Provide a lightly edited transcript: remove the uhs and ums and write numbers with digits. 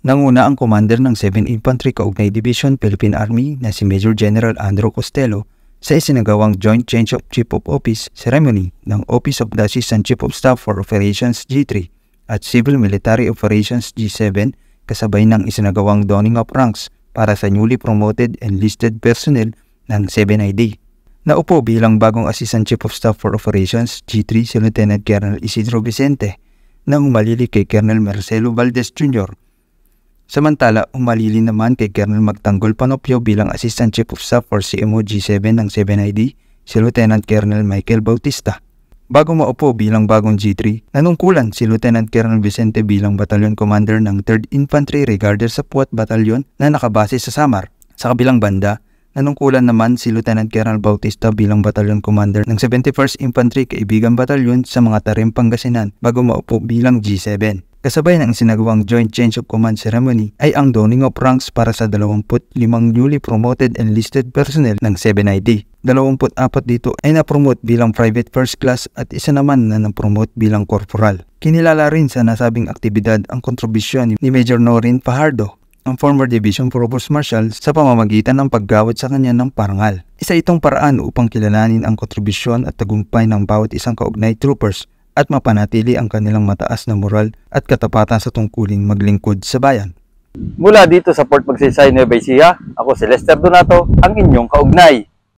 Nanguna ang commander ng 7th Infantry Kaugnay Division Philippine Army na si Major General Andrew Costello sa isinagawang Joint Change of Chief of Office Ceremony ng Office of the Assistant Chief of Staff for Operations G3 at Civil Military Operations G7 kasabay ng isinagawang donning of ranks para sa newly promoted enlisted personnel ng 7ID. Naupo bilang bagong Assistant Chief of Staff for Operations G3 si Lieutenant Colonel Isidro Vicente na umalili kay Colonel Marcelo Valdez Jr. Samantala, umalili naman kay Colonel Magtanggol Panopio bilang Assistant Chief of Staff for CMO G7 ng 7ID si Lieutenant Colonel Michael Bautista. Bago maupo bilang bagong G3, nanungkulan si Lieutenant Colonel Vicente bilang Battalion Commander ng 3rd Infantry Regarder sa Puat Battalion na nakabase sa Samar. Sa kabilang banda, nanungkulan naman si Lieutenant Colonel Bautista bilang Battalion Commander ng 71st Infantry Kaibigan Battalion sa mga Tarim, Pangasinan bago maupo bilang G7. Kasabay ng sinagawang Joint Change of Command Ceremony ay ang donning of ranks para sa 25 newly promoted enlisted personnel ng 7ID. 24 dito ay na-promote bilang Private First Class at isa naman na na-promote bilang Corporal. Kinilala rin sa nasabing aktibidad ang kontribusyon ni Major Norin Fajardo, ang former Division Provost Marshal, sa pamamagitan ng paggawad sa kanya ng parangal. Isa itong paraan upang kilalanin ang kontribusyon at tagumpay ng bawat isang kaugnay troopers at mapanatili ang kanilang mataas na moral at katapatan sa tungkuling maglingkod sa bayan. Mula dito sa Port Magsaysay, Nueva Ecija, ako si Lester Donato, ang inyong kaugnay.